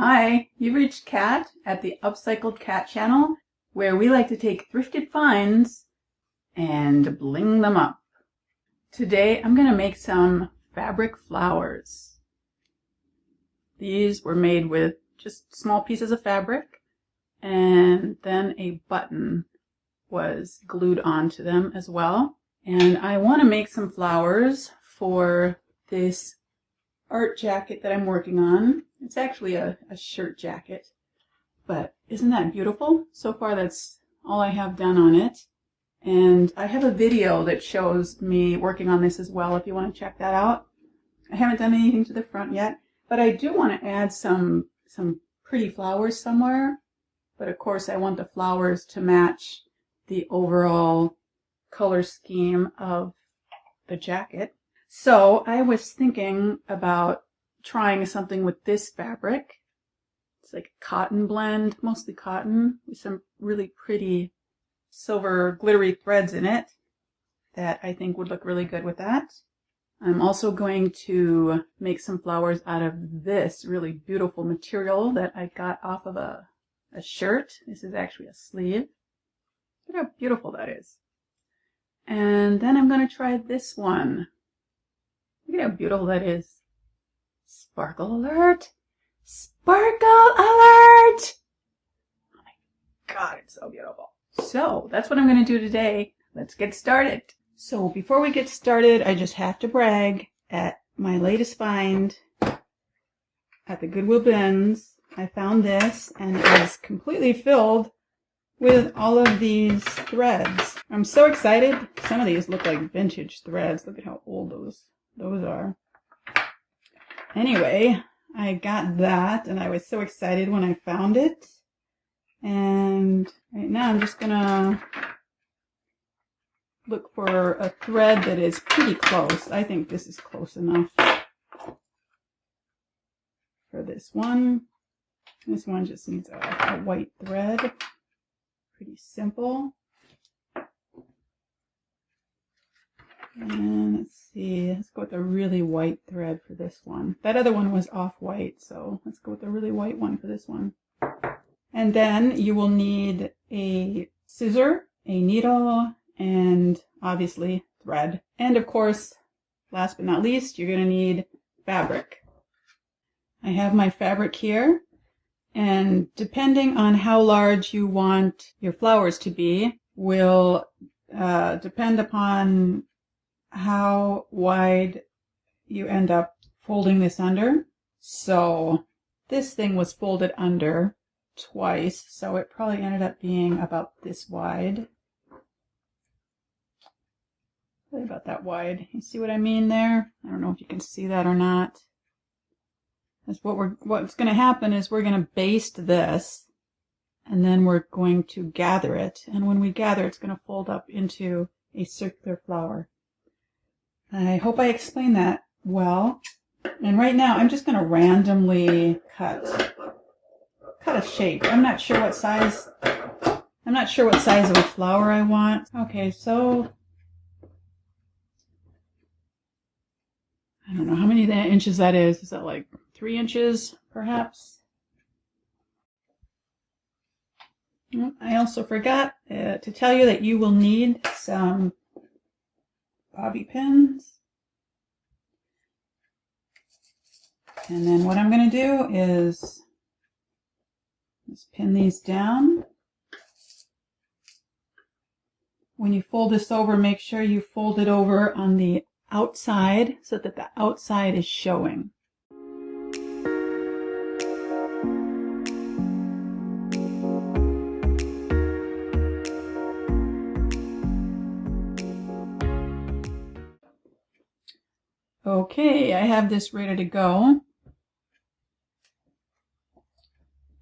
Hi, you've reached Kat at the Upcycled Cat channel, where we like to take thrifted finds and bling them up. Today I'm going to make some fabric flowers. These were made with just small pieces of fabric, and then a button was glued onto them as well. And I want to make some flowers for this art jacket that I'm working on. It's actually a shirt jacket, but isn't that beautiful? So far that's all I have done on it. And I have a video that shows me working on this as well if you want to check that out. I haven't done anything to the front yet, but I do want to add some pretty flowers somewhere. But of course I want the flowers to match the overall color scheme of the jacket. So I was thinking about trying something with this fabric. It's like a cotton blend, mostly cotton, with some really pretty silver glittery threads in it that I think would look really good with that. I'm also going to make some flowers out of this really beautiful material that I got off of a shirt. This is actually a sleeve. Look how beautiful that is. And then I'm going to try this one. Look at how beautiful that is. Sparkle alert! Sparkle alert! Oh my god, it's so beautiful. So, that's what I'm going to do today. Let's get started. So, before we get started, I just have to brag at my latest find at the Goodwill bins. I found this, and it is completely filled with all of these threads. I'm so excited. Some of these look like vintage threads. Look at how old those are. Anyway, I got that and I was so excited when I found it. And right now I'm just gonna look for a thread that is pretty close. I think this is close enough for this one. This one just needs a white thread. Pretty simple. And let's see, let's go with a really white thread for this one. That other one was off-white, so let's go with a really white one for this one. And then you will need a scissor, a needle, and obviously thread. And of course, last but not least, you're going to need fabric. I have my fabric here, and depending on how large you want your flowers to be will depend upon how wide you end up folding this under. So this thing was folded under twice, so it probably ended up being about this wide. Probably about that wide. You see what I mean there? I don't know if you can see that or not. That's what's going to happen is we're going to baste this, and then we're going to gather it. And when we gather, it's going to fold up into a circular flower. I hope I explained that well. And right now I'm just going to randomly cut a shape. I'm not sure what size of a flower I want. Okay, so I don't know how many inches that is. Is that like 3 inches perhaps? I also forgot to tell you that you will need some bobby pins. And then what I'm going to do is just pin these down. When you fold this over, make sure you fold it over on the outside so that the outside is showing. Okay, I have this ready to go.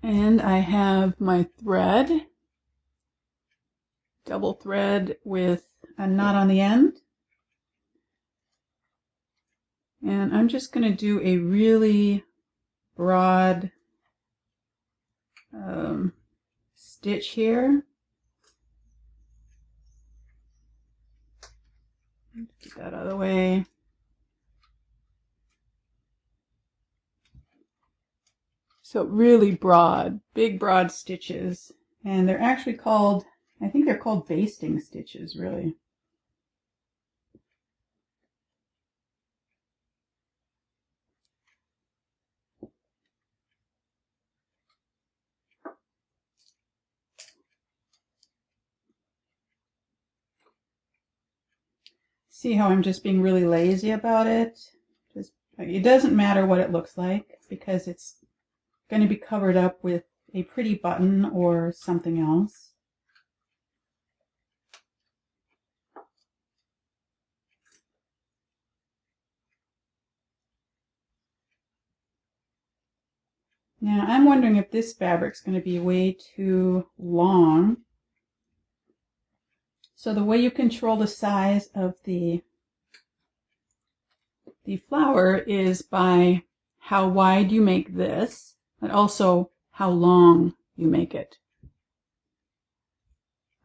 And I have my thread, double thread with a knot on the end. And I'm just going to do a really broad stitch here. Get that out of the way. So really broad, big broad stitches. And they're actually called, I think they're called basting stitches, really. See how I'm just being really lazy about it? It doesn't matter what it looks like because it's going to be covered up with a pretty button or something else. Now I'm wondering if this fabric's going to be way too long. So the way you control the size of the flower is by how wide you make this, but also how long you make it.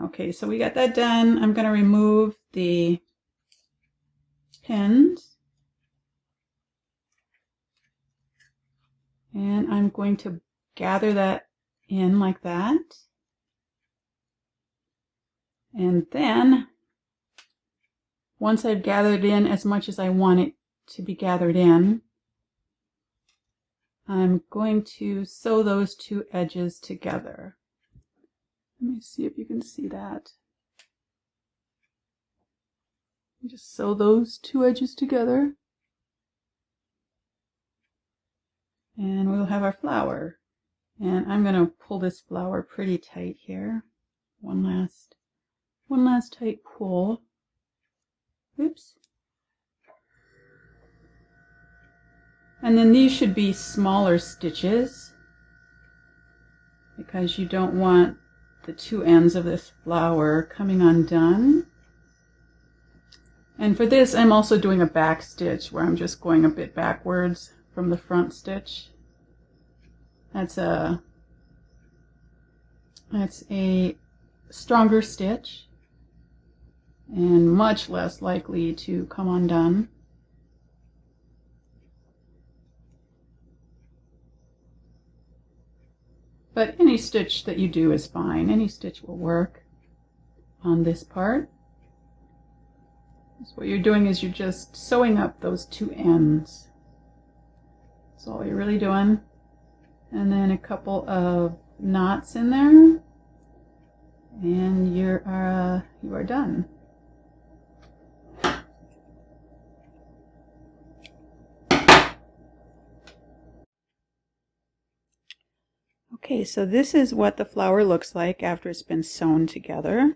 Okay, so we got that done. I'm going to remove the pins. And I'm going to gather that in like that. And then, once I've gathered in as much as I want it to be gathered in, I'm going to sew those two edges together. Let me see if you can see that. Just sew those two edges together. And we'll have our flower. And I'm going to pull this flower pretty tight here. One last tight pull. Oops. And then these should be smaller stitches because you don't want the two ends of this flower coming undone. And for this, I'm also doing a back stitch where I'm just going a bit backwards from the front stitch. That's a stronger stitch and much less likely to come undone. But any stitch that you do is fine. Any stitch will work on this part. So what you're doing is you're just sewing up those two ends. That's all you're really doing. And then a couple of knots in there, and you are done. Okay, so this is what the flower looks like after it's been sewn together.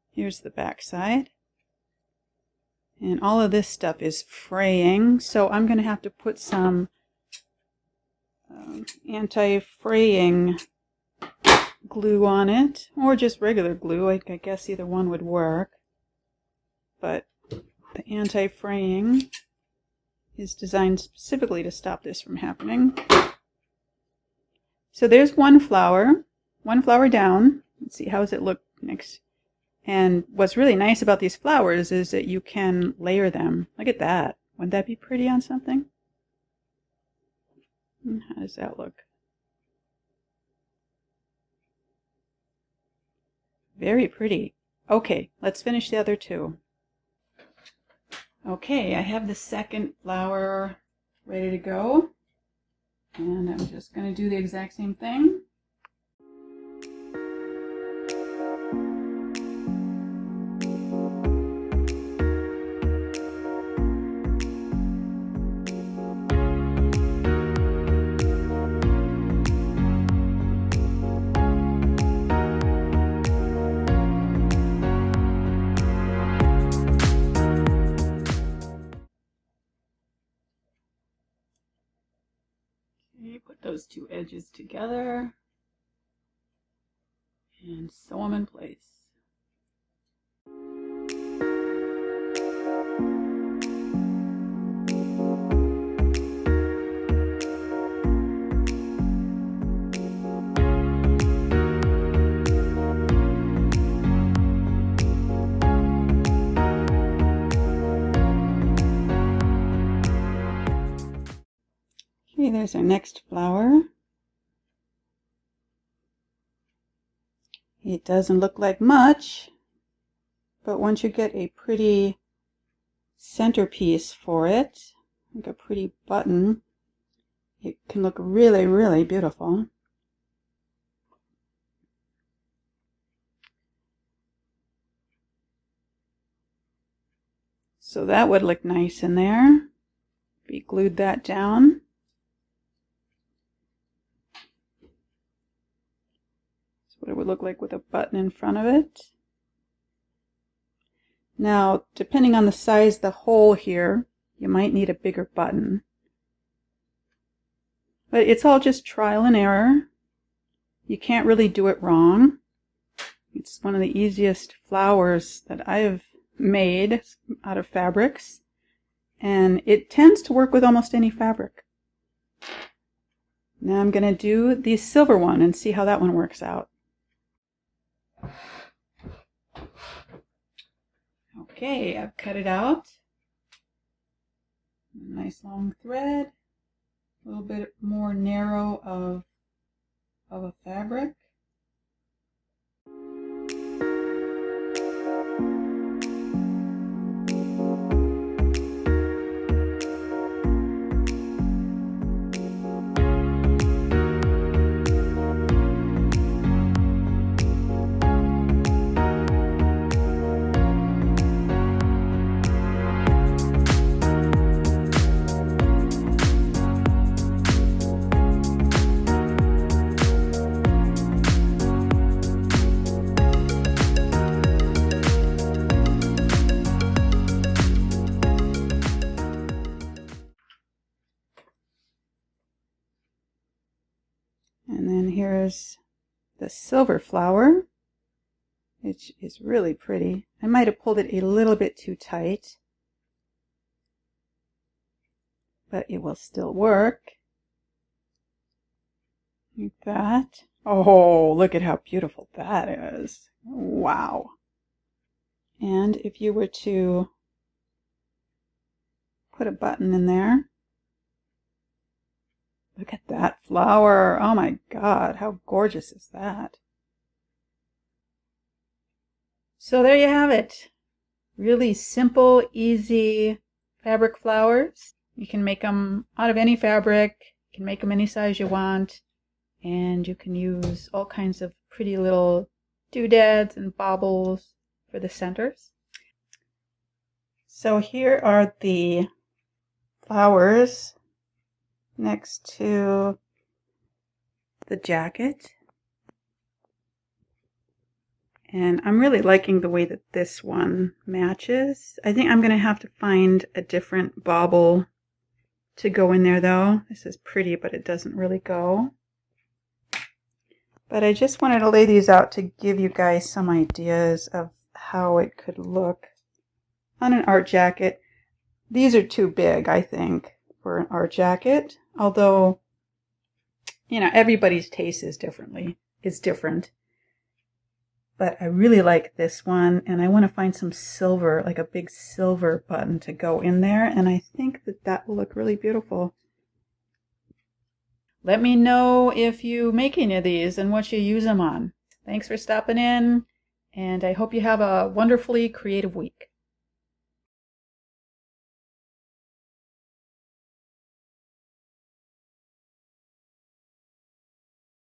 Here's the back side. And all of this stuff is fraying, so I'm going to have to put some anti-fraying glue on it, or just regular glue. I guess either one would work. But the anti-fraying is designed specifically to stop this from happening. So there's one flower down. Let's see, how does it look next? And what's really nice about these flowers is that you can layer them. Look at that. Wouldn't that be pretty on something? How does that look? Very pretty. Okay, let's finish the other two. Okay, I have the second flower ready to go. And I'm just going to do the exact same thing. Put those two edges together and sew them in place. Okay, there's our next flower. It doesn't look like much, but once you get a pretty centerpiece for it, like a pretty button, it can look really, really beautiful. So that would look nice in there if we glued that down. That's what it would look like with a button in front of it. Now, depending on the size of the hole here, you might need a bigger button. But it's all just trial and error. You can't really do it wrong. It's one of the easiest flowers that I've made out of fabrics, and it tends to work with almost any fabric. Now I'm going to do the silver one and see how that one works out. Okay, I've cut it out. Nice long thread, a little bit more narrow of a fabric. And then here's the silver flower, which is really pretty. I might have pulled it a little bit too tight, but it will still work. Like that. Oh, look at how beautiful that is. Wow. And if you were to put a button in there, look at that flower. Oh my God, how gorgeous is that? So there you have it. Really simple, easy fabric flowers. You can make them out of any fabric. You can make them any size you want. And you can use all kinds of pretty little doodads and baubles for the centers. So here are the flowers next to the jacket. And I'm really liking the way that this one matches. I think I'm going to have to find a different bauble to go in there though. This is pretty, but it doesn't really go. But I just wanted to lay these out to give you guys some ideas of how it could look on an art jacket. These are too big, I think, for an art jacket. Although, you know, everybody's taste is different. But I really like this one, and I want to find some silver, like a big silver button to go in there, and I think that that will look really beautiful. Let me know if you make any of these and what you use them on. Thanks for stopping in, and I hope you have a wonderfully creative week.